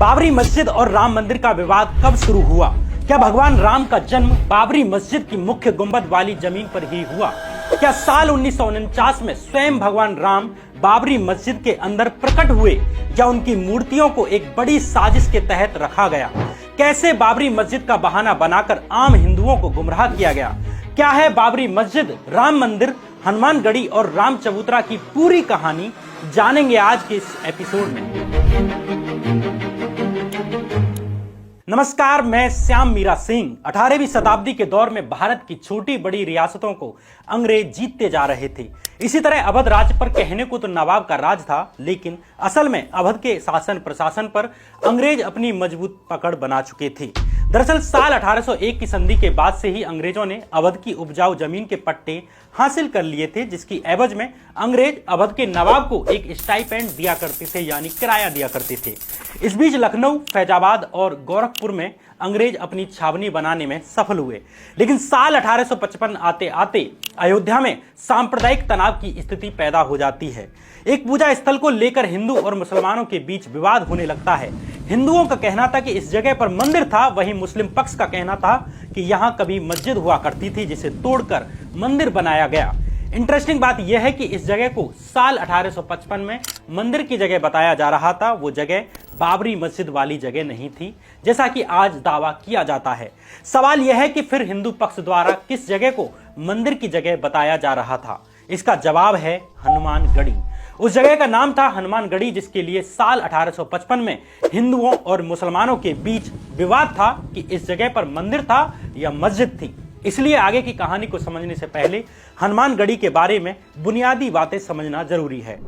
बाबरी मस्जिद और राम मंदिर का विवाद कब शुरू हुआ? क्या भगवान राम का जन्म बाबरी मस्जिद की मुख्य गुंबद वाली जमीन पर ही हुआ? क्या साल 1949 में स्वयं भगवान राम बाबरी मस्जिद के अंदर प्रकट हुए या उनकी मूर्तियों को एक बड़ी साजिश के तहत रखा गया? कैसे बाबरी मस्जिद का बहाना बनाकर आम हिंदुओं को गुमराह किया गया? क्या है बाबरी मस्जिद, राम मंदिर, हनुमानगढ़ी और राम चबूतरा की पूरी कहानी जानेंगे आज के इस एपिसोड में। नमस्कार, मैं श्याम मीरा सिंह। 18वीं शताब्दी के दौर में भारत की छोटी बड़ी रियासतों को अंग्रेज जीतते जा रहे थे। इसी तरह अवध राज्य पर कहने को तो नवाब का राज था, लेकिन असल में अवध के शासन प्रशासन पर अंग्रेज अपनी मजबूत पकड़ बना चुके थे। दरअसल साल 1801 की संधि के बाद से ही अंग्रेजों ने अवध की उपजाऊ जमीन के पट्टे हासिल कर लिए थे, जिसकी एवज में अंग्रेज अवध के नवाब को एक स्टाइपेंड दिया करते थे, यानी किराया दिया करते थे। इस बीच लखनऊ, फैजाबाद और गोरखपुर में अंग्रेज अपनी छावनी बनाने में सफल हुए, लेकिन साल 1855 आते आते अयोध्या में सांप्रदायिक तनाव की स्थिति पैदा हो जाती है। एक पूजा स्थल को लेकर हिंदू और मुसलमानों के बीच विवाद होने लगता है। हिंदुओं का कहना था कि इस जगह पर मंदिर था, वहीं मुस्लिम पक्ष का कहना था कि यहाँ कभी मस्जिद हुआ करती थी, जिसे तोड़कर मंदिर बनाया गया। इंटरेस्टिंग बात यह है कि इस जगह को साल 1855 में मंदिर की जगह बताया जा रहा था। वो जगह बाबरी मस्जिद वाली जगह नहीं थी, जैसा कि आज दावा किया जाता है। सवाल यह है कि फिर हिंदू पक्ष द्वारा किस जगह को मंदिर की जगह बताया जा रहा था? इसका जवाब है हनुमानगढ़ी। उस जगह का नाम था हनुमानगढ़ी, जिसके लिए साल 1855 में हिंदुओं और मुसलमानों के बीच विवाद था कि इस जगह पर मंदिर था या मस्जिद थी। इसलिए आगे की कहानी को समझने से पहले हनुमानगढ़ी के बारे में बुनियादी बातें समझना जरूरी है।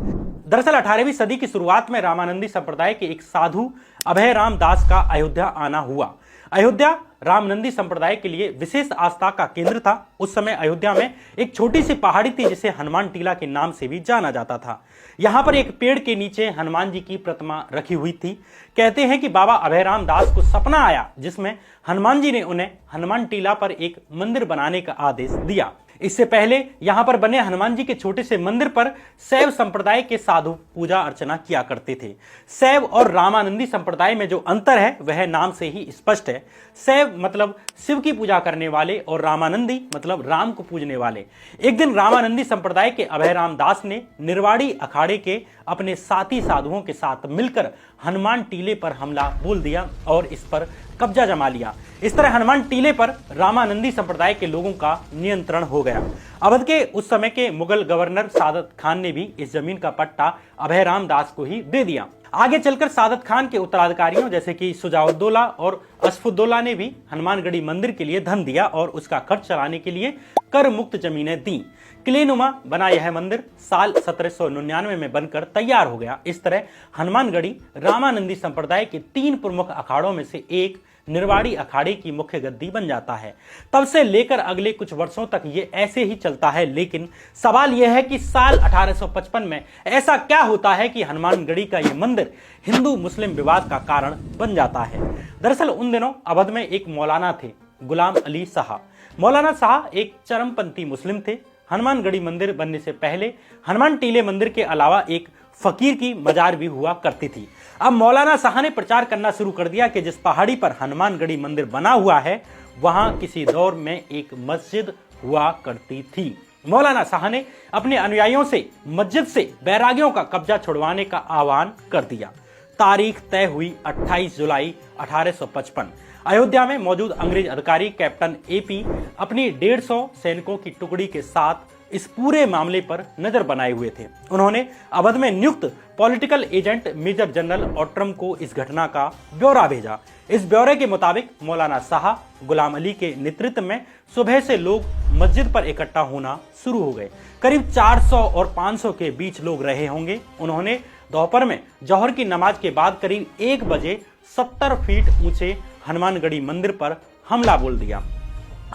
दरअसल 18वीं सदी की शुरुआत में रामानंदी संप्रदाय के एक साधु अभय राम दास का अयोध्या आना हुआ। अयोध्या रामनंदी संप्रदाय के लिए विशेष आस्था का केंद्र था। उस समय अयोध्या में एक छोटी सी पहाड़ी थी, जिसे हनुमान टीला के नाम से भी जाना जाता था। यहाँ पर एक पेड़ के नीचे हनुमान जी की प्रतिमा रखी हुई थी। कहते हैं कि बाबा अभय राम दास को सपना आया, जिसमें हनुमान जी ने उन्हें हनुमान टीला पर एक मंदिर बनाने का आदेश दिया। इससे पहले यहाँ पर बने हनुमान जी के छोटे से मंदिर पर शैव संप्रदाय के साधु पूजा अर्चना किया करते थे। शैव और रामानंदी संप्रदाय में जो अंतर है वह नाम से ही स्पष्ट है। शैव मतलब शिव की पूजा करने वाले और रामानंदी मतलब राम को पूजने वाले। एक दिन रामानंदी संप्रदाय के अभय राम दास ने निर्वाड़ी अखाड़े के अपने साथी साधुओं के साथ मिलकर हनुमान टीले पर हमला बोल दिया और इस पर कब्जा जमा लिया। इस तरह हनुमान टीले पर रामानंदी संप्रदाय के लोगों का नियंत्रण हो गया। अवध के उस समय के मुगल गवर्नर सादत खान ने भी इस जमीन का पट्टा अभय राम दास को ही दे दिया। आगे चलकर सादत खान के उत्तराधिकारियों जैसे कि शुजाउद्दौला और अशफुद्दौला ने भी हनुमानगढ़ी मंदिर के लिए धन दिया और उसका खर्च चलाने के लिए कर मुक्त जमीनें दी। किलेनुमा बना यह मंदिर साल 1799 में बनकर तैयार हो गया। इस तरह हनुमानगढ़ी रामानंदी संप्रदाय के 3 प्रमुख अखाड़ों में से एक निर्वाड़ी अखाड़े की मुख्य गद्दी बन जाता है। तब से लेकर अगले कुछ वर्षों तक ये ऐसे ही चलता है, लेकिन सवाल यह है कि साल 1855 में ऐसा क्या होता है कि हनुमानगढ़ी का यह मंदिर हिंदू मुस्लिम विवाद का कारण बन जाता है। दरअसल उन दिनों अवध में एक मौलाना थे, गुलाम अली शाह। मौलाना शाह एक चरमपंथी मुस्लिम थे। हनुमानगढ़ी मंदिर बनने से पहले हनुमान टीले मंदिर के अलावा एक फकीर की मजार भी हुआ करती थी। अब मौलाना शाह ने प्रचार करना शुरू कर दिया कि जिस पहाड़ी पर हनुमानगढ़ी मंदिर बना हुआ है वहां किसी दौर में एक मस्जिद हुआ करती थी। मौलाना शाह ने अपने अनुयायियों से मस्जिद से बैरागियों का कब्जा छुड़वाने का आह्वान कर दिया। तारीख तय हुई 28 जुलाई 1855। अयोध्या में मौजूद अंग्रेज अधिकारी कैप्टन एपी अपनी 150 सैनिकों की टुकड़ी के साथ इस पूरे मामले पर नजर बनाए हुए थे। उन्होंने अवध में नियुक्त पॉलिटिकल एजेंट मेजर जनरल ऑट्रम को इस घटना का ब्यौरा भेजा। इस ब्यौरे के मुताबिक मौलाना शाह गुलाम अली के नेतृत्व में सुबह से लोग मस्जिद पर इकट्ठा होना शुरू हो गए। करीब 400 और 500 के बीच लोग रहे होंगे। उन्होंने दोपहर में जौहर की नमाज के बाद करीब 1 बजे 70 फीट ऊंचे हनुमानगढ़ी मंदिर पर हमला बोल दिया।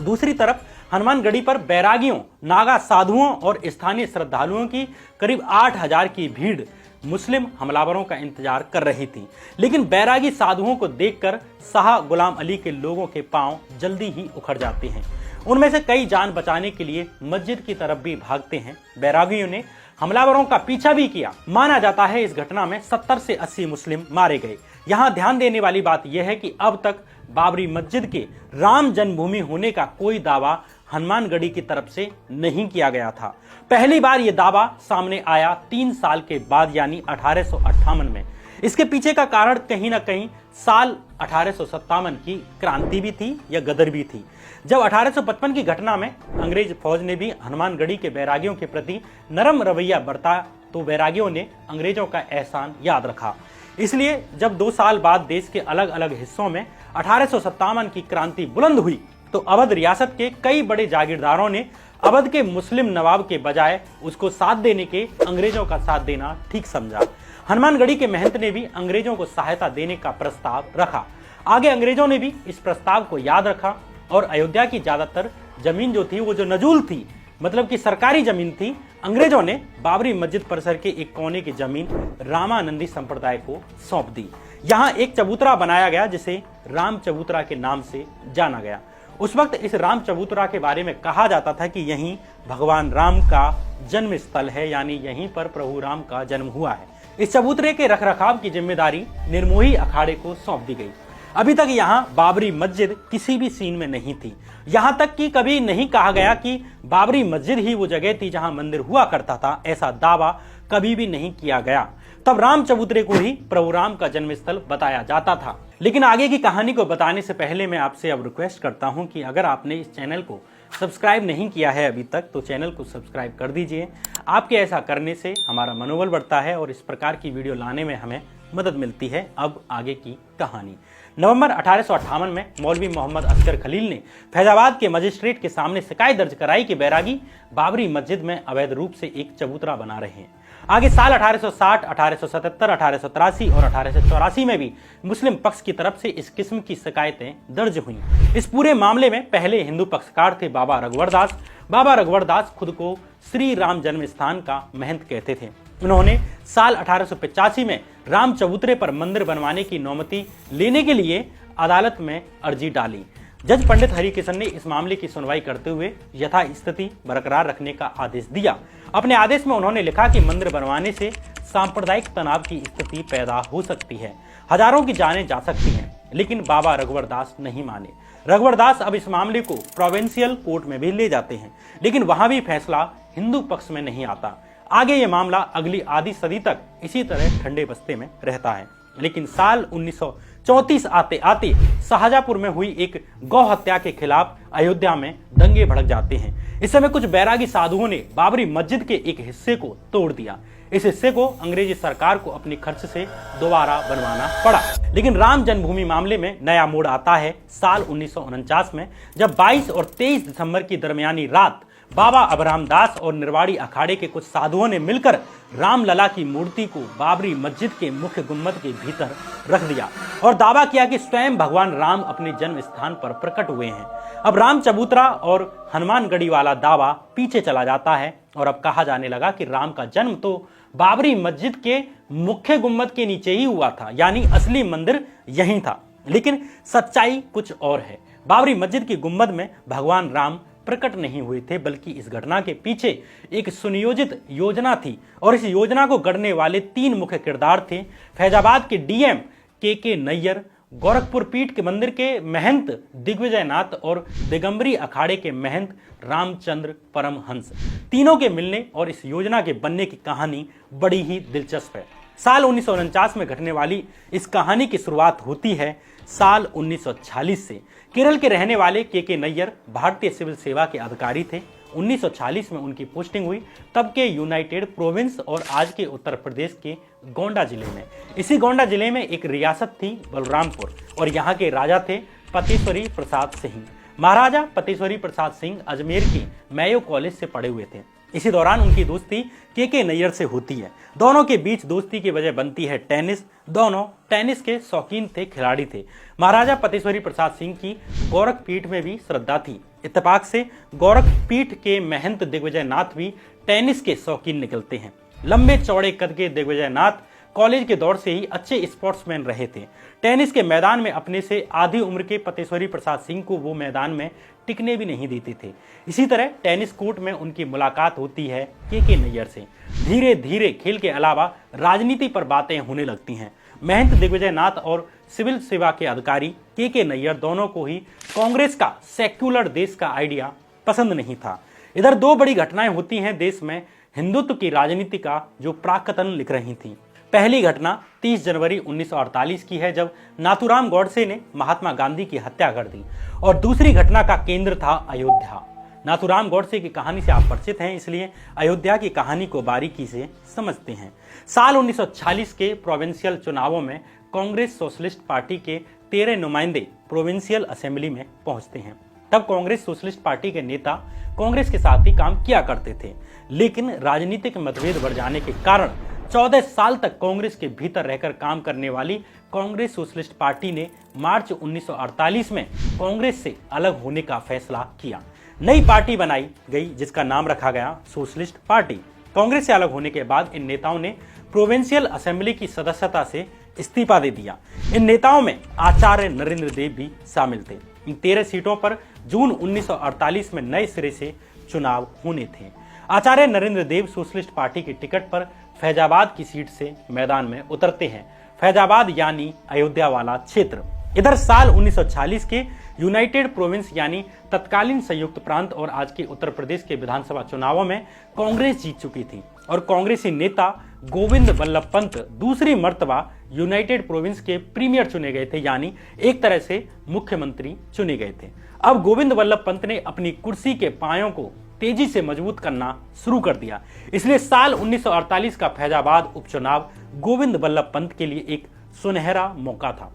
दूसरी तरफ हनुमानगढ़ी पर बैरागियों, नागा साधुओं और स्थानीय श्रद्धालुओं की करीब 8000 की भीड़ मुस्लिम हमलावरों का इंतजार कर रही थी। लेकिन बैरागी साधुओं को देखकर शाह गुलाम अली के लोगों के पांव जल्दी ही उखड़ जाते हैं। उनमें से कई जान बचाने के लिए मस्जिद की तरफ भी भागते हैं। बैरागियों ने हमलावरों का पीछा भी किया। माना जाता है इस घटना में 70 से 80 मुस्लिम मारे गए। यहां ध्यान देने वाली बात यह है कि अब तक बाबरी मस्जिद के राम जन्मभूमि होने का कोई दावा हनुमानगढ़ी की तरफ से नहीं किया गया था। पहली बार यह दावा सामने आया 3 साल के बाद यानी 1858 में। इसके पीछे का कारण कहीं ना कहीं साल 1857 की क्रांति भी थी या गदर भी थी, जब 1855 की घटना में अंग्रेज फौज ने भी हनुमानगढ़ी के बैरागियों के प्रति नरम रवैया बरता तो बैरागियों ने अंग्रेजों का एहसान याद रखा। इसलिए जब 2 साल बाद देश के अलग अलग हिस्सों में 1857 की क्रांति बुलंद हुई तो अवध रियासत के कई बड़े जागीरदारों ने अवध के मुस्लिम नवाब के बजाय उसको साथ देने के अंग्रेजों का साथ देना ठीक समझा। हनुमानगढ़ी के महंत ने भी अंग्रेजों को सहायता देने का प्रस्ताव रखा। आगे अंग्रेजों ने भी इस प्रस्ताव को याद रखा और अयोध्या की ज्यादातर जमीन जो थी वो जो नजूल थी, मतलब कि सरकारी जमीन थी, अंग्रेजों ने बाबरी मस्जिद परिसर के एक कोने की जमीन रामानंदी संप्रदाय को सौंप दी। यहाँ एक चबूतरा बनाया गया जिसे राम चबूतरा के नाम से जाना गया। उस वक्त इस राम चबूतरा के बारे में कहा जाता था कि यहीं भगवान राम का जन्म स्थल है, यानी यहीं पर प्रभु राम का जन्म हुआ है। इस चबूतरे के रखरखाव की जिम्मेदारी निर्मोही अखाड़े को सौंप दी गई। अभी तक यहाँ बाबरी मस्जिद किसी भी सीन में नहीं थी। यहाँ तक कि कभी नहीं कहा गया कि बाबरी मस्जिद ही वो जगह थी जहाँ मंदिर हुआ करता था, ऐसा दावा कभी भी नहीं किया गया। तब राम चबूतरे को ही प्रभु राम का जन्मस्थल बताया जाता था। लेकिन आगे की कहानी को बताने से पहले मैं आपसे अब रिक्वेस्ट करता हूं कि अगर आपने इस चैनल को सब्सक्राइब नहीं किया है अभी तक तो चैनल को सब्सक्राइब कर दीजिए। आपके ऐसा करने से हमारा मनोबल बढ़ता है और इस प्रकार की वीडियो लाने में हमें मदद मिलती है। अब आगे की कहानी। नवंबर 1858 में मौलवी मोहम्मद असगर खलील ने फैजाबाद के मजिस्ट्रेट के सामने शिकायत दर्ज कराई कि बैरागी बाबरी मस्जिद में अवैध रूप से एक चबूतरा बना रहे हैं। आगे साल 1860, 1877, 1883 और 1884 में भी मुस्लिम पक्ष की तरफ से इस किस्म की शिकायतें दर्ज हुईं। इस पूरे मामले में पहले हिंदू पक्षकार थे बाबा रघुवर दास। बाबा रघुवर दास खुद को श्री राम जन्म स्थान का महंत कहते थे। उन्होंने साल 1885 में राम चबूतरे पर मंदिर बनवाने की अनुमति लेने के लिए अदालत में अर्जी डाली। जज पंडित हरिकिशन ने इस मामले की सुनवाई करते हुए यथास्थिति बरकरार रखने का आदेश दिया। अपने आदेश में उन्होंने लिखा कि मंदिर बनवाने से सांप्रदायिक तनाव की स्थिति पैदा हो सकती है, हजारों की जानें जा सकती हैं, लेकिन बाबा रघुवर दास नहीं माने। रघुवर दास अब इस मामले को प्रोविंशियल कोर्ट में भी ले जाते हैं, लेकिन वहां भी फैसला हिंदू पक्ष में नहीं आता। आगे ये मामला अगली आधी सदी तक इसी तरह ठंडे बस्ते में रहता है। लेकिन साल 1934 आते आते शाहजहांपुर में हुई एक गौ हत्या के खिलाफ अयोध्या में दंगे भड़क जाते हैं। इस समय कुछ बैरागी साधुओं ने बाबरी मस्जिद के एक हिस्से को तोड़ दिया। इस हिस्से को अंग्रेजी सरकार को अपने खर्च से दोबारा बनवाना पड़ा। लेकिन राम जन्मभूमि मामले में नया मोड़ आता है साल 1949 में, जब 22 और 23 दिसंबर की दरमियानी रात बाबा अबराम दास और निर्वाड़ी अखाड़े के कुछ साधुओं ने मिलकर रामलला की मूर्ति को बाबरी मस्जिद के मुख्य गुम्बद के भीतर रख दिया और दावा किया कि स्वयं भगवान राम अपने जन्म स्थान पर प्रकट हुए हैं। अब राम चबूतरा और हनुमानगढ़ी वाला दावा पीछे चला जाता है और अब कहा जाने लगा कि राम का जन्म तो बाबरी मस्जिद के मुख्य गुम्बद के नीचे ही हुआ था, यानी असली मंदिर यहीं था। लेकिन सच्चाई कुछ और है। बाबरी मस्जिद की गुम्बद में भगवान राम प्रकट नहीं हुए थे, बल्कि इस घटना के पीछे एक सुनियोजित योजना थी और इस योजना को गढ़ने वाले 3 मुख्य किरदार थे। फैजाबाद के डीएम के नैयर, गोरखपुर पीठ के मंदिर के महंत दिग्विजय नाथ और दिगंबरी अखाड़े के महंत रामचंद्र परमहंस। तीनों के मिलने और इस योजना के बनने की कहानी बड़ी ही दिलचस्प है। साल 1949 में घटने वाली इस कहानी की शुरुआत होती है साल 1946 से। केरल के रहने वाले के नैयर भारतीय सिविल सेवा के अधिकारी थे। 1946 में उनकी पोस्टिंग हुई तब के यूनाइटेड प्रोविंस और आज के उत्तर प्रदेश के गोंडा जिले में। इसी गोंडा जिले में एक रियासत थी बलरामपुर और यहाँ के राजा थे पतेश्वरी प्रसाद सिंह। महाराजा पतेश्वरी प्रसाद सिंह अजमेर के मेयो कॉलेज से पढ़े हुए थे। इसी दौरान उनकी दोस्ती के नैयर से होती है। दोनों के बीच दोस्ती की वजह बनती है टेनिस। दोनों टेनिस के शौकीन थे, खिलाड़ी थे। महाराजा पतेश्वरी प्रसाद सिंह की गोरख पीठ में भी श्रद्धा थी। इत्तेफाक से गोरख पीठ के महंत दिग्विजय नाथ भी टेनिस के शौकीन निकलते हैं। लंबे चौड़े कद के दिग्विजय नाथ कॉलेज के दौर से ही अच्छे स्पोर्ट्समैन रहे थे। टेनिस के मैदान में अपने से आधी उम्र के पतेश्वरी प्रसाद सिंह को वो मैदान में टिकने भी नहीं देते थे। इसी तरह टेनिस कोर्ट में उनकी मुलाकात होती है के नैयर से। धीरे धीरे खेल के अलावा राजनीति पर बातें होने लगती हैं। महंत दिग्विजय नाथ और सिविल सेवा के अधिकारी के नैयर दोनों को ही कांग्रेस का सेक्युलर देश का आइडिया पसंद नहीं था। इधर दो बड़ी घटनाएं होती हैं देश में हिंदुत्व की राजनीति का जो प्राक्कलन लिख रही थी। पहली घटना 30 जनवरी 1948 की है, जब नाथूराम गॉडसे ने महात्मा गांधी की हत्या कर दी, और दूसरी घटना का केंद्र था अयोध्या। नाथूराम गॉडसे की कहानी से आप परिचित हैं, इसलिए अयोध्या की कहानी को बारीकी से समझते हैं। साल 1946 के प्रोविंशियल चुनावों में कांग्रेस सोशलिस्ट पार्टी के 13 नुमाइंदे प्रोविंशियल असेंबली में पहुंचते हैं। तब कांग्रेस सोशलिस्ट पार्टी के नेता कांग्रेस के साथ ही काम किया करते थे, लेकिन राजनीतिक मतभेद बढ़ जाने के कारण 14 साल तक कांग्रेस के भीतर रहकर काम करने वाली कांग्रेस सोशलिस्ट पार्टी ने मार्च 1948 में कांग्रेस से अलग होने का फैसला किया। नई पार्टी बनाई गई जिसका नाम रखा गया सोशलिस्ट पार्टी। कांग्रेस से अलग होने के बाद इन नेताओं ने प्रोविंशियल असेंबली की सदस्यता से इस्तीफा दे दिया। इन नेताओं में आचार्य नरेंद्र देव भी शामिल थे। इन 13 सीटों पर जून 1948 में नए सिरे से चुनाव होने थे। आचार्य नरेंद्र देव सोशलिस्ट पार्टी की टिकट पर फैजाबाद की सीट से मैदान में उतरते हैं। फैजाबाद यानी अयोध्या वाला क्षेत्र। इधर साल 1946 के यूनाइटेड प्रोविंस यानी तत्कालीन संयुक्त प्रांत और आज के उत्तर प्रदेश के विधानसभा चुनावों में कांग्रेस जीत चुकी थी और कांग्रेसी नेता गोविंद वल्लभ पंत दूसरी मर्तबा यूनाइटेड प्रोविंस के प्रीमियर चुने गए थे, यानी एक तरह से मुख्यमंत्री चुने गए थे। अब गोविंद वल्लभ पंत ने अपनी कुर्सी के पायों को तेजी से मजबूत करना शुरू कर दिया। इसलिए साल 1948 का फैजाबाद उपचुनाव गोविंद वल्लभ पंत के लिए एक सुनहरा मौका था।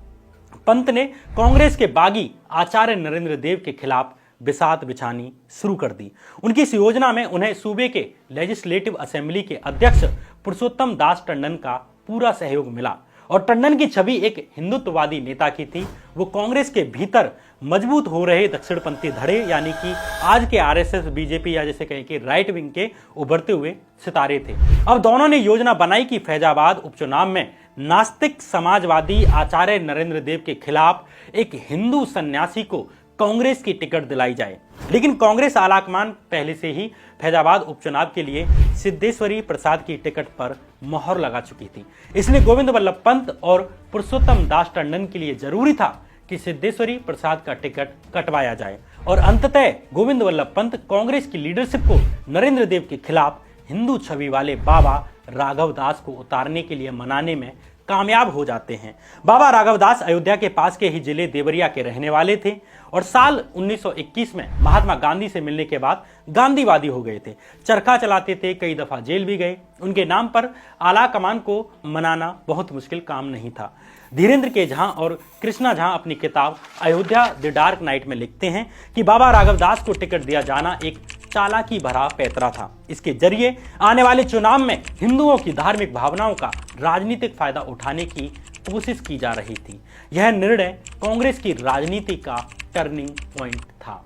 पंत ने कांग्रेस के बागी आचार्य नरेंद्र देव के खिलाफ बिसात बिछानी शुरू कर दी। उनकी इस योजना में उन्हें सूबे के लेजिस्लेटिव असेंबली के अध्यक्ष पुरुषोत्तम दास टंडन का पूरा सहयोग मिला और टंडन की छवि एक हिंदुत्ववादी नेता की थी। वो कांग्रेस के भीतर मजबूत हो रहे दक्षिणपंथी धड़े यानी कि आज के आरएसएस, बीजेपी या जैसे कहें कि राइट विंग के उभरते हुए सितारे थे। अब दोनों ने योजना बनाई कि फैजाबाद उपचुनाव में नास्तिक समाजवादी आचार्य नरेंद्र देव के खिलाफ एक हिंदू सन्यासी को कांग्रेस की टिकट दिलाई जाए। लेकिन कांग्रेस आलाकमान पहले से ही फैजाबाद उपचुनाव के लिए सिद्धेश्वरी प्रसाद की टिकट पर मोहर लगा चुकी थी। इसलिए गोविंद वल्लभ पंत और पुरुषोत्तम दास टंडन के लिए जरूरी था कि सिद्धेश्वरी प्रसाद का टिकट कटवाया जाए और अंततः गोविंद वल्लभ पंत कांग्रेस की लीडरशिप को नरेंद्र देव के खिलाफ हिंदू छवि वाले बाबा राघव दास को उतारने के लिए मनाने में कामयाब हो जाते हैं। बाबा राघव दास अयोध्या के पास के ही जिले देवरिया के रहने वाले थे और साल 1921 में महात्मा गांधी से मिलने के बाद गांधीवादी हो गए थे। चरखा चलाते थे, कई दफा जेल भी गए। उनके नाम पर आला कमान को मनाना बहुत मुश्किल काम नहीं था। धीरेन्द्र के झा और कृष्णा झा अपनी किताब अयोध्या द डार्क नाइट में लिखते हैं कि बाबा राघव दास को टिकट दिया जाना एक चालाकी भरा पैतरा था। इसके जरिए आने वाले चुनाव में हिंदुओं की धार्मिक भावनाओं का राजनीतिक फायदा उठाने की कोशिश की जा रही थी। यह निर्णय कांग्रेस की राजनीति का टर्निंग पॉइंट था।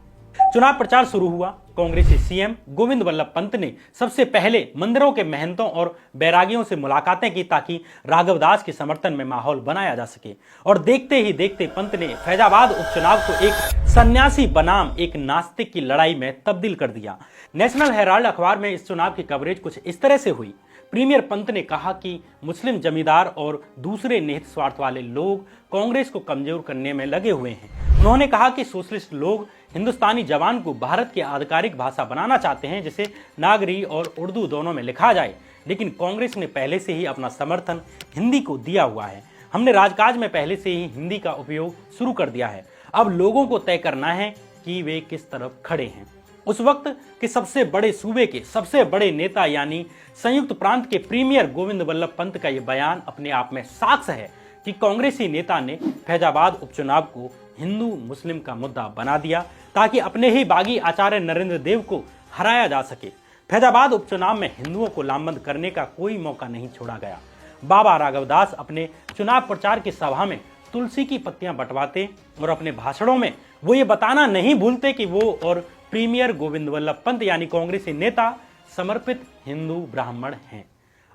चुनाव प्रचार शुरू हुआ। कांग्रेसी सीएम गोविंद वल्लभ पंत ने सबसे पहले मंदिरों के महंतों और बैरागियों से मुलाकातें की ताकि राघव दास के समर्थन में माहौल बनाया जा सके। और देखते ही देखते पंत ने फैजाबाद उपचुनाव को एक सन्यासी बनाम एक नास्तिक की लड़ाई में तब्दील कर दिया। नेशनल हेराल्ड अखबार में इस चुनाव की कवरेज कुछ इस तरह से हुई। प्रीमियर पंत ने कहा कि मुस्लिम जमींदार और दूसरे निहित स्वार्थ वाले लोग कांग्रेस को कमजोर करने में लगे हुए हैं। उन्होंने कहा कि सोशलिस्ट लोग हिंदुस्तानी जबान को भारत की आधिकारिक भाषा बनाना चाहते हैं, जिसे नागरी और उर्दू दोनों में लिखा जाए, लेकिन कांग्रेस ने पहले से ही अपना समर्थन हिंदी को दिया हुआ है। हमने राजकाज में पहले से ही हिंदी का उपयोग शुरू कर दिया है। अब लोगों को तय करना है कि वे किस तरफ खड़े हैं। उस वक्त के सबसे बड़े सूबे के सबसे बड़े नेता यानी संयुक्त प्रांत के प्रीमियर गोविंद वल्लभ पंत का यह बयान अपने आप में साक्ष्य है कि कांग्रेसी नेता ने फैजाबाद उपचुनाव को हिंदू मुस्लिम का मुद्दा बना दिया ताकि अपने ही बागी आचार्य नरेंद्र देव को हराया जा सके। फैजाबाद उपचुनाव में हिंदुओं को लामबंद करने का कोई मौका नहीं छोड़ा गया। बाबा राघव दास अपने चुनाव प्रचार की सभा में तुलसी की पत्तियां बंटवाते और अपने भाषणों में वो ये बताना नहीं भूलते कि वो और प्रीमियर गोविंद वल्लभ पंत यानी कांग्रेसी नेता समर्पित हिंदू ब्राह्मण हैं।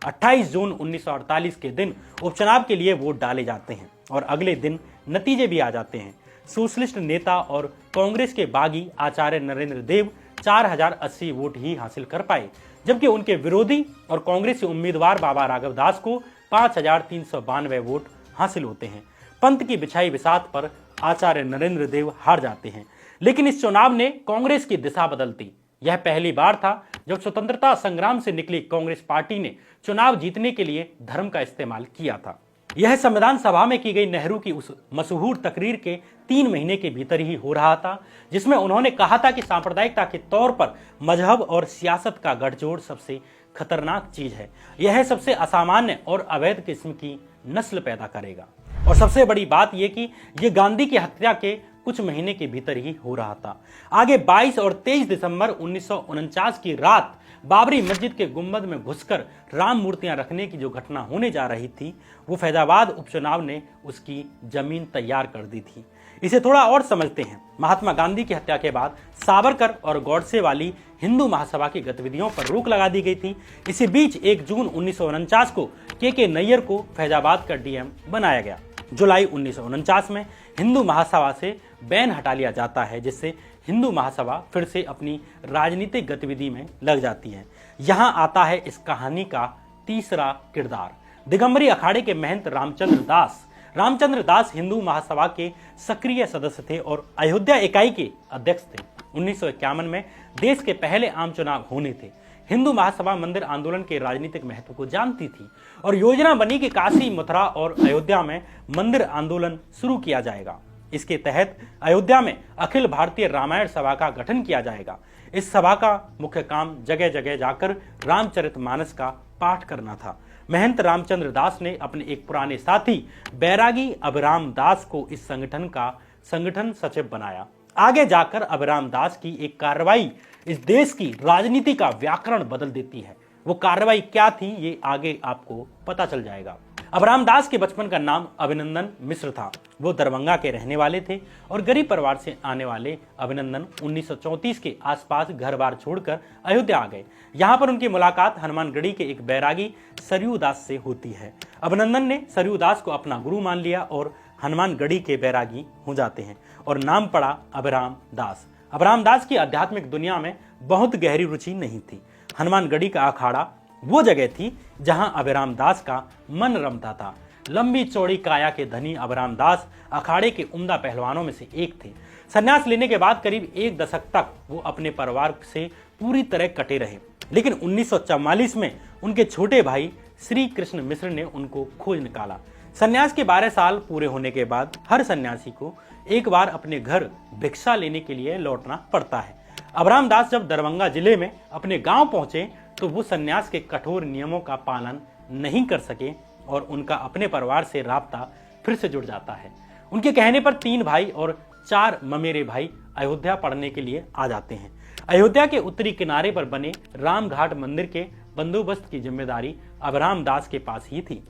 28 जून 1948 के दिन उपचुनाव के लिए वोट डाले जाते हैं और अगले दिन नतीजे भी आ जाते हैं। सोशलिस्ट नेता और कांग्रेस के बागी आचार्य नरेंद्र देव 4080 वोट ही हासिल कर पाए, जबकि उनके विरोधी और कांग्रेसी उम्मीदवार बाबा राघव दास को 5392 वोट हासिल होते हैं। पंत की बिछाई बिसात पर आचार्य नरेंद्र देव हार जाते हैं, लेकिन इस चुनाव ने कांग्रेस की दिशा बदल दी। यह पहली बार था जब स्वतंत्रता संग्राम से निकली कांग्रेस पार्टी ने चुनाव जीतने के लिए धर्म का इस्तेमाल किया था। यह संविधान सभा में की गई नेहरू की उस मशहूर तकरीर के 3 महीने के भीतर ही हो रहा था, जिसमें उन्होंने कहा था कि सांप्रदायिकता के तौर पर मजहब और सियासत का गठजोड़ सबसे खतरनाक चीज है। यह सबसे असामान्य और अवैध किस्म की नस्ल पैदा करेगा। और सबसे बड़ी बात यह कि यह गांधी की हत्या के कुछ महीने के भीतर ही हो रहा था। आगे 22 और 23 दिसंबर 1949 की रात बाबरी मस्जिद के गुंबद में घुसकर राम मूर्तियां रखने की जो घटना होने जा रही थी, वो फैजाबाद उपचुनाव ने उसकी जमीन तैयार कर दी थी। इसे थोड़ा और समझते हैं। महात्मा गांधी की हत्या के बाद सावरकर और गॉडसे वाली हिंदू महासभा की गतिविधियों पर रोक लगा दी गई थी। इसी बीच 1 जून 1949 को के नैयर को फैजाबाद का डीएम बनाया गया। जुलाई 1949 में हिंदू महासभा से बैन हटा लिया जाता है, जिससे हिंदू महासभा फिर से अपनी राजनीतिक गतिविधि में लग जाती है। यहां आता है इस कहानी का तीसरा किरदार। दिगंबरी अखाड़े के महंत रामचंद्र दास हिंदू महासभा के सक्रिय सदस्य थे और अयोध्या इकाई के अध्यक्ष थे। 1951 में देश के पहले आम चुनाव होने थे। हिंदू महासभा मंदिर आंदोलन के राजनीतिक महत्व को जानती थी और योजना बनी कि काशी, मथुरा और अयोध्या में मंदिर आंदोलन शुरू किया जाएगा। इसके तहत अयोध्या में अखिल भारतीय रामायण सभा का गठन किया जाएगा। इस सभा का मुख्य काम जगह जगह जाकर रामचरितमानस का पाठ करना था। महंत रामचंद्र दास ने अपने एक पुराने साथी बैरागी अभिराम दास को इस संगठन का संगठन सचिव बनाया। आगे जाकर अभिराम दास की एक कार्रवाई इस देश की राजनीति का व्याकरण बदल देती है। वो कार्रवाई क्या थी, ये आगे आपको पता चल जाएगा। अभिराम दास के बचपन का नाम अभिनंदन मिश्र था। वो दरभंगा के रहने वाले थे और गरीब परिवार से आने वाले अभिनंदन 1934 के आसपास घर बार छोड़कर अयोध्या आ गए। यहाँ पर उनकी मुलाकात हनुमानगढ़ी के एक बैरागी सरयू दास से होती है। अभिनंदन ने सरयू दास को अपना गुरु मान लिया और हनुमानगढ़ी के बैरागी हो जाते हैं और नाम पड़ा अभिराम दास। अभिराम दास की आध्यात्मिक दुनिया में बहुत गहरी रुचि नहीं थी। हनुमानगढ़ी का अखाड़ा वो जगह थी जहां अभिराम दास का मन रमता था। लंबी चौड़ी काया के धनी अभिराम दास अखाड़े के उम्दा पहलवानों में से एक थे। संन्यास लेने के बाद करीब 1 दशक तक वो अपने परिवार से पूरी तरह कटे रहे, लेकिन 1944 में उनके छोटे भाई श्री कृष्ण मिश्र ने उनको खोज निकाला। संन्यास के 12 साल पूरे होने के बाद हर सन्यासी को एक बार अपने घर भिक्षा लेने के लिए लौटना पड़ता है। अभिराम दास जब दरभंगा जिले में अपने गांव पहुंचे तो वो सन्यास के कठोर नियमों का पालन नहीं कर सके और उनका अपने परिवार से राब्ता फिर से जुड़ जाता है। उनके कहने पर 3 भाई और 4 ममेरे भाई अयोध्या पढ़ने के लिए आ जाते हैं। अयोध्या के उत्तरी किनारे पर बने रामघाट मंदिर के बंदोबस्त की जिम्मेदारी अभिराम दास के पास ही थी।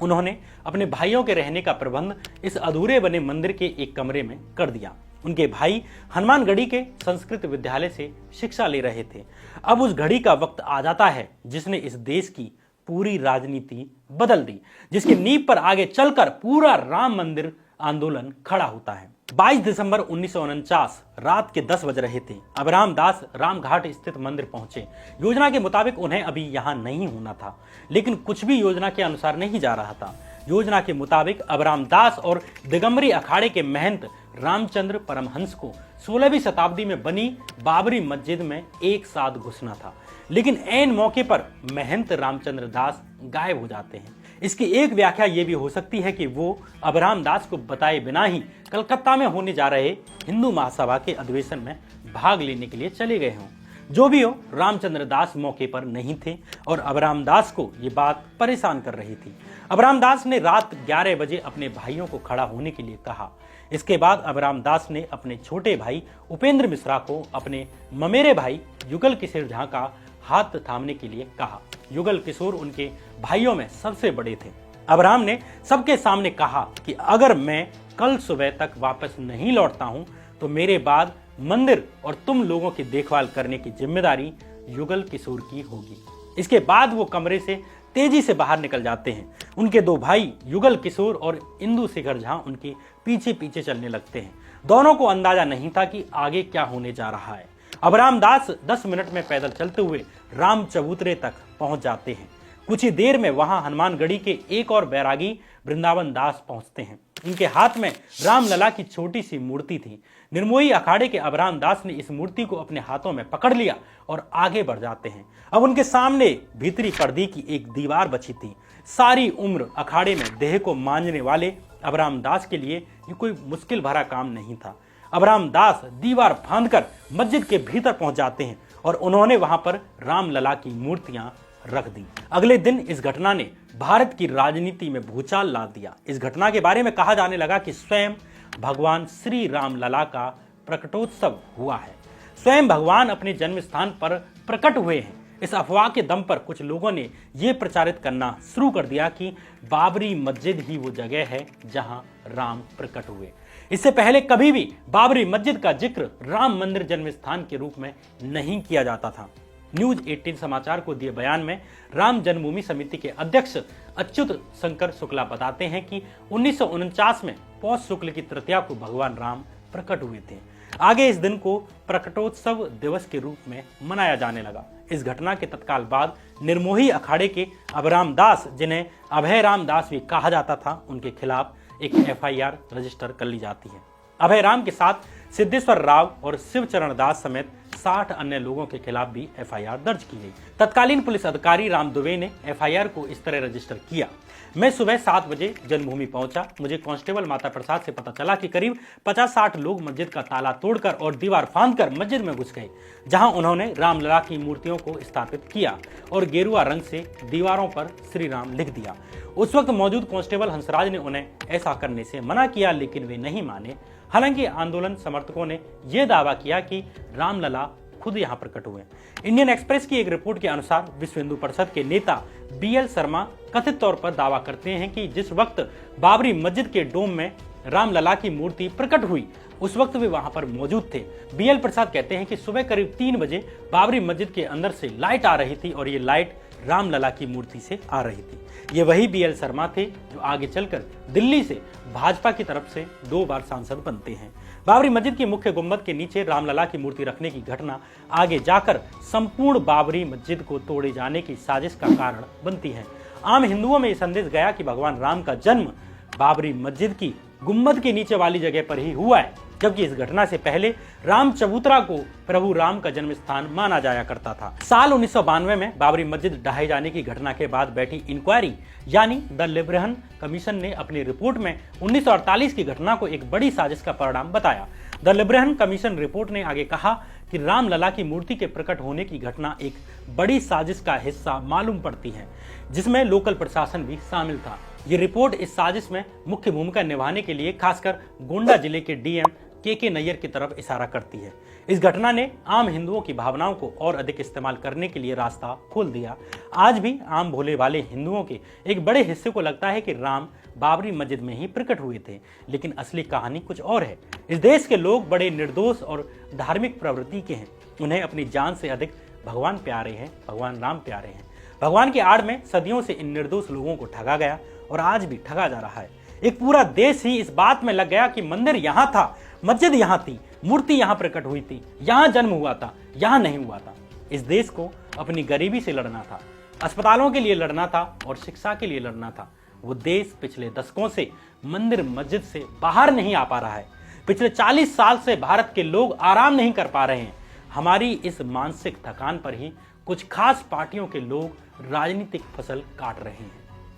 उन्होंने अपने भाइयों के रहने का प्रबंध इस अधूरे बने मंदिर के एक कमरे में कर दिया। उनके भाई हनुमानगढ़ी के संस्कृत विद्यालय से शिक्षा ले रहे थे। अब उस घड़ी का वक्त आ जाता है जिसने इस देश की पूरी राजनीति बदल दी, जिसकी नींव पर आगे चलकर पूरा राम मंदिर आंदोलन खड़ा होता है। 22 दिसंबर 1949 रात के 10 बज रहे थे। अभिराम दास रामघाट स्थित मंदिर पहुंचे। योजना के मुताबिक उन्हें अभी यहां नहीं होना था, लेकिन कुछ भी योजना के अनुसार नहीं जा रहा था। योजना के मुताबिक अभिराम दास और दिगंबरी अखाड़े के महंत रामचंद्र परमहंस को 16वीं शताब्दी में बनी बाबरी मस्जिद में एक साथ घुसना था, लेकिन ऐन मौके पर महंत रामचंद्र दास गायब हो जाते हैं। इसकी एक व्याख्या यह भी हो सकती है कि वो अभिराम दास को बताए बिना ही कलकत्ता में होने जा रहे हिंदू महासभा के अधिवेशन में भाग लेने के लिए चले गए हों। जो भी हो, रामचंद्र दास मौके पर नहीं थे और अभिराम दास को ये बात परेशान कर रही थी। अभिराम दास ने रात 11 बजे अपने भाइयों को खड़ा होने के लिए कहा। इसके बाद अभिराम दास ने अपने छोटे भाई उपेंद्र मिश्रा को अपने ममेरे भाई युगल किशोर झा का हाथ थामने के लिए कहा। युगल किशोर उनके भाइयों में सबसे बड़े थे। अभिराम ने सबके सामने कहा कि अगर मैं कल सुबह तक वापस नहीं लौटता हूं तो मेरे बाद मंदिर और तुम लोगों की देखभाल करने की जिम्मेदारी युगल किशोर की होगी। इसके बाद वो कमरे से तेजी से बाहर निकल जाते हैं। उनके 2 भाई युगल किशोर और इंदु शेखर झा उनके पीछे पीछे चलने लगते हैं। दोनों को अंदाजा नहीं था कि आगे क्या होने जा रहा है। अभिराम दास 10 मिनट में पैदल चलते हुए राम चबूतरे तक पहुंच जाते हैं। कुछ ही देर में वहां हनुमानगढ़ी के एक और बैरागी वृंदावन दास पहुंचते हैं। इनके हाथ में रामलला की छोटी सी मूर्ति थी। निर्मोही अखाड़े के अबराम दास ने इस मूर्ति को अपने हाथों में पकड़ लिया और आगे बढ़ जाते हैं। अब उनके सामने भीतरी पर्दे की एक दीवार बची थी। सारी उम्र अखाड़े में देह को मांझने वाले अबराम दास के लिए ये कोई मुश्किल भरा काम नहीं था। अबराम दास दीवार फांदकर मस्जिद के भीतर पहुंच जाते हैं और उन्होंने वहां पर रामलला की मूर्तियां रख दी। अगले दिन इस घटना ने भारत की राजनीति में भूचाल ला दिया। इस घटना के बारे में कहा जाने लगा कि स्वयं भगवान श्री रामलला का प्रकटोत्सव हुआ है। स्वयं भगवान अपने जन्म स्थान पर प्रकट हुए हैं। इस अफवाह के दम पर कुछ लोगों ने यह प्रचारित करना शुरू कर दिया कि बाबरी मस्जिद ही वो जगह है जहां राम प्रकट हुए। इससे पहले कभी भी बाबरी मस्जिद का जिक्र राम मंदिर जन्म स्थान के रूप में नहीं किया जाता था। न्यूज 18 समाचार को दिए बयान में राम जन्मभूमि समिति के अध्यक्ष अच्युत शंकर शुक्ला बताते हैं कि 1949 में पौष शुक्ल की तृतीया को भगवान राम प्रकट हुए थे। आगे इस दिन को प्रकटोत्सव दिवस के रूप में मनाया जाने लगा। इस घटना के तत्काल बाद निर्मोही अखाड़े के अबराम दास, जिन्हें अभय राम दास भी कहा जाता था, उनके खिलाफ एक FIR रजिस्टर कर ली जाती है। अभय राम के साथ सिद्धेश्वर राव और शिवचरण दास समेत 60 अन्य लोगों के खिलाफ भी FIR दर्ज की गई। तत्कालीन पुलिस अधिकारी राम दुबे ने FIR को इस तरह रजिस्टर किया। मैं सुबह 7 बजे जन्मभूमि पहुंचा। मुझे कांस्टेबल माता प्रसाद से पता चला कि करीब 50-60 लोग मस्जिद का ताला तोड़कर और दीवार फांदकर मस्जिद में घुस गए, जहां उन्होंने रामलला की मूर्तियों को स्थापित किया और गेरुआ रंग से दीवारों पर श्री राम लिख दिया। उस वक्त मौजूद कांस्टेबल हंसराज ने उन्हें ऐसा करने से मना किया, लेकिन वे नहीं माने। हालांकि आंदोलन समर्थकों ने यह दावा किया कि रामलला खुद यहां प्रकट हुए। इंडियन एक्सप्रेस की एक रिपोर्ट के अनुसार विश्व हिंदू परिषद के नेता BL शर्मा कथित तौर पर दावा करते हैं कि जिस वक्त बाबरी मस्जिद के डोम में रामलला की मूर्ति प्रकट हुई, उस वक्त वे वहां पर मौजूद थे। BL प्रसाद कहते हैं कि सुबह करीब 3 बजे बाबरी मस्जिद के अंदर से लाइट आ रही थी और ये लाइट रामलला की मूर्ति से आ रही थी। ये वही BL शर्मा थे जो आगे चलकर दिल्ली से भाजपा की तरफ से 2 बार सांसद बनते हैं। बाबरी मस्जिद की मुख्य गुंबद के नीचे रामलला की मूर्ति रखने की घटना आगे जाकर संपूर्ण बाबरी मस्जिद को तोड़े जाने की साजिश का कारण बनती है। आम हिंदुओं में यह संदेश गया कि भगवान राम का जन्म बाबरी मस्जिद की गुंबद के नीचे वाली जगह पर ही हुआ है, जबकि इस घटना से पहले राम चबूतरा को प्रभु राम का जन्म स्थान माना जाया करता था। साल 1992 में बाबरी मस्जिद ढहाए जाने की घटना के बाद बैठी इंक्वायरी यानी द लिब्रेहन कमीशन ने अपनी रिपोर्ट में 1948 की घटना को एक बड़ी साजिश का परिणाम बताया। द लिब्रेहन कमीशन रिपोर्ट ने आगे कहा कि रामलला की मूर्ति के प्रकट होने की घटना एक बड़ी साजिश का हिस्सा मालूम पड़ती है, जिसमें लोकल प्रशासन भी शामिल था। ये रिपोर्ट इस साजिश में मुख्य भूमिका निभाने के लिए खासकर गोंडा जिले के DM KK नैयर की तरफ इशारा करती है। इस घटना ने आम हिंदुओं की भावनाओं को और अधिक इस्तेमाल करने के लिए रास्ता खोल दिया। आज भी आम भोले वाले हिंदुओं के एक बड़े हिस्से को लगता है कि राम बाबरी मस्जिद में ही प्रकट हुए थे, लेकिन असली कहानी कुछ और है। इस देश के लोग बड़े निर्दोष और धार्मिक प्रवृत्ति के हैं। उन्हें अपनी जान से अधिक भगवान प्यारे हैं, भगवान राम प्यारे हैं। भगवान की आड़ में सदियों से इन निर्दोष लोगों को ठगा गया और आज भी ठगा जा रहा है। एक पूरा देश ही इस बात में लग गया कि मंदिर यहां था, मस्जिद यहां थी, मूर्ति यहां प्रकट हुई थी, यहां जन्म हुआ था, यहां नहीं हुआ था। इस देश को अपनी गरीबी से लड़ना था, अस्पतालों के लिए लड़ना था और शिक्षा के लिए लड़ना था। वो देश पिछले दशकों से मंदिर मस्जिद से बाहर नहीं आ पा रहा है। पिछले 40 साल से भारत के लोग आराम नहीं कर पा रहे हैं। हमारी इस मानसिक थकान पर ही कुछ खास पार्टियों के लोग राजनीतिक फसल काट रहे हैं,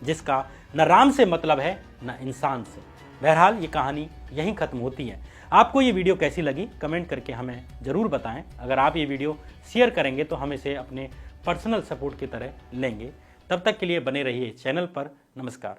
जिसका न राम से मतलब है न इंसान से। बहरहाल ये कहानी यहीं खत्म होती है। आपको ये वीडियो कैसी लगी कमेंट करके हमें ज़रूर बताएं। अगर आप ये वीडियो शेयर करेंगे तो हम इसे अपने पर्सनल सपोर्ट की तरह लेंगे। तब तक के लिए बने रहिए चैनल पर। नमस्कार।